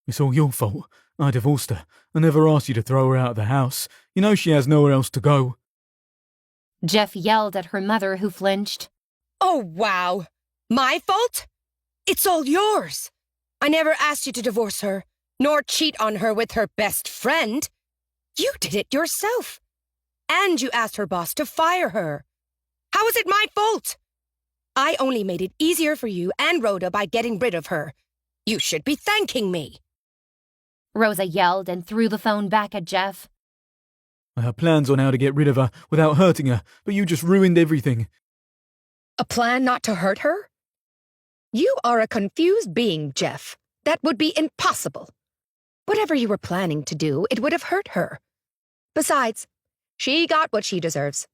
It's all your fault. I divorced her. I never asked you to throw her out of the house. You know she has nowhere else to go. Jeff yelled at her mother, who flinched. Oh, wow. My fault? It's all yours. I never asked you to divorce her, nor cheat on her with her best friend. You did it yourself. And you asked her boss to fire her. How is it my fault? I only made it easier for you and Rhoda by getting rid of her. You should be thanking me. Rosa yelled and threw the phone back at Jeff. I had plans on how to get rid of her without hurting her, but you just ruined everything. A plan not to hurt her? You are a confused being, Jeff. That would be impossible. Whatever you were planning to do, it would have hurt her. Besides, she got what she deserves.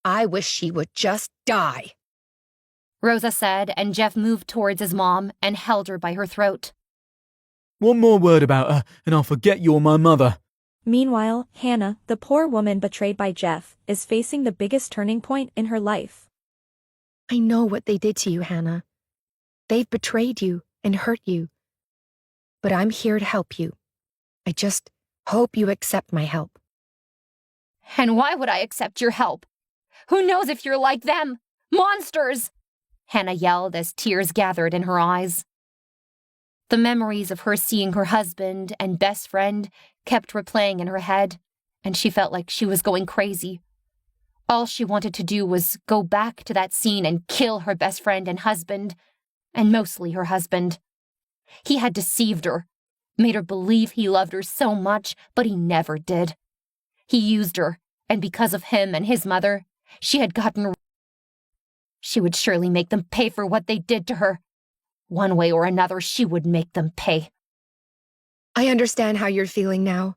I wish she would just die. Rosa said, and Jeff moved towards his mom and held her by her throat. One more word about her, and I'll forget you're my mother. Meanwhile, Hannah, the poor woman betrayed by Jeff, is facing the biggest turning point in her life. I know what they did to you, Hannah. They've betrayed you and hurt you. But I'm here to help you. I just hope you accept my help. And why would I accept your help? Who knows if you're like them? Monsters! Hannah yelled as tears gathered in her eyes. The memories of her seeing her husband and best friend kept replaying in her head, and she felt like she was going crazy. All she wanted to do was go back to that scene and kill her best friend and husband, and mostly her husband. He had deceived her, made her believe he loved her so much, but he never did. He used her, and because of him and his mother, she had gotten. She would surely make them pay for what they did to her. One way or another, she would make them pay. I understand how you're feeling now.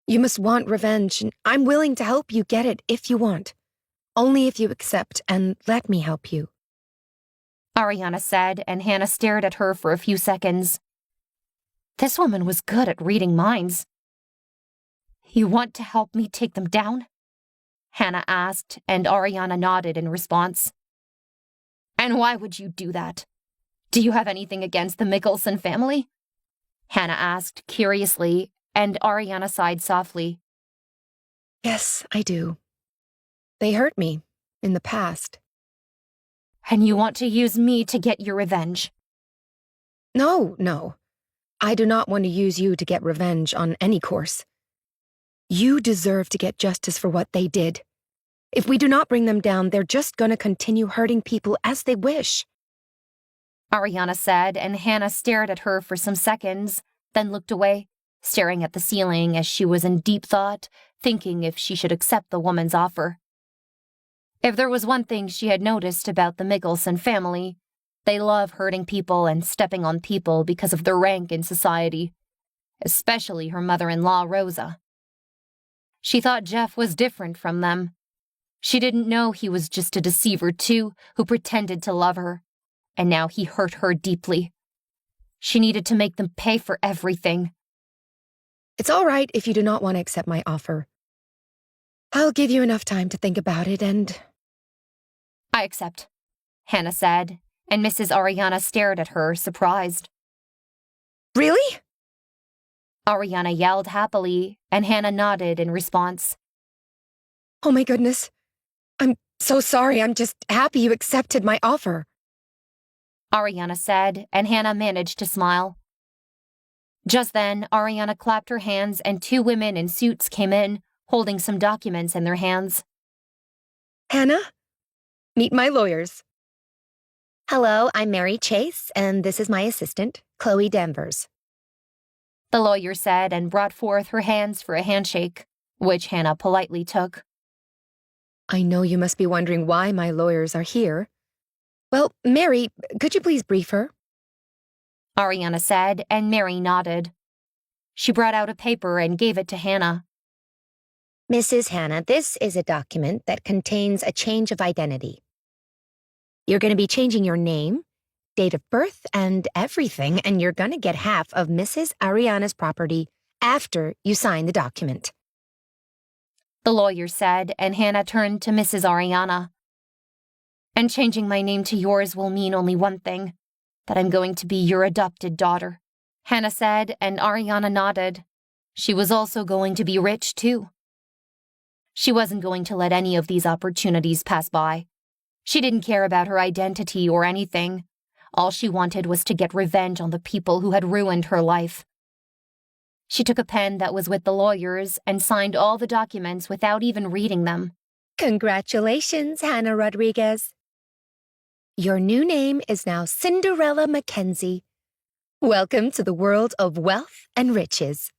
You must want revenge, and I'm willing to help you get it if you want. Only if you accept and let me help you. Ariana said, and Hannah stared at her for a few seconds. This woman was good at reading minds. You want to help me take them down? Hannah asked, and Ariana nodded in response. And why would you do that? Do you have anything against the Mickelson family? Hannah asked curiously, and Ariana sighed softly. Yes, I do. They hurt me in the past. And you want to use me to get your revenge? No. I do not want to use you to get revenge on any course. You deserve to get justice for what they did. If we do not bring them down, they're just going to continue hurting people as they wish. Ariana said, and Hannah stared at her for some seconds, then looked away, staring at the ceiling as she was in deep thought, thinking if she should accept the woman's offer. If there was one thing she had noticed about the Mickelson family, they love hurting people and stepping on people because of their rank in society, especially her mother-in-law, Rosa. She thought Jeff was different from them. She didn't know he was just a deceiver too, who pretended to love her, and now he hurt her deeply. She needed to make them pay for everything. It's all right if you do not want to accept my offer. I'll give you enough time to think about it and... I accept, Hannah said, and Mrs. Ariana stared at her, surprised. Really? Ariana yelled happily, and Hannah nodded in response. Oh my goodness. I'm so sorry. I'm just happy you accepted my offer. Ariana said, and Hannah managed to smile. Just then, Ariana clapped her hands and two women in suits came in, holding some documents in their hands. Hannah, meet my lawyers. Hello, I'm Mary Chase, and this is my assistant, Chloe Danvers. The lawyer said and brought forth her hands for a handshake, which Hannah politely took. I know you must be wondering why my lawyers are here. Well, Mary, could you please brief her? Ariana said, and Mary nodded. She brought out a paper and gave it to Hannah. Mrs. Hannah, this is a document that contains a change of identity. You're going to be changing your name, date of birth, and everything, and you're going to get half of Mrs. Ariana's property after you sign the document. The lawyer said, and Hannah turned to Mrs. Ariana. And changing my name to yours will mean only one thing, that I'm going to be your adopted daughter. Hannah said, and Ariana nodded. She was also going to be rich, too. She wasn't going to let any of these opportunities pass by. She didn't care about her identity or anything. All she wanted was to get revenge on the people who had ruined her life. She took a pen that was with the lawyers and signed all the documents without even reading them. Congratulations, Hannah Rodriguez. Your new name is now Cinderella Mackenzie. Welcome to the world of wealth and riches.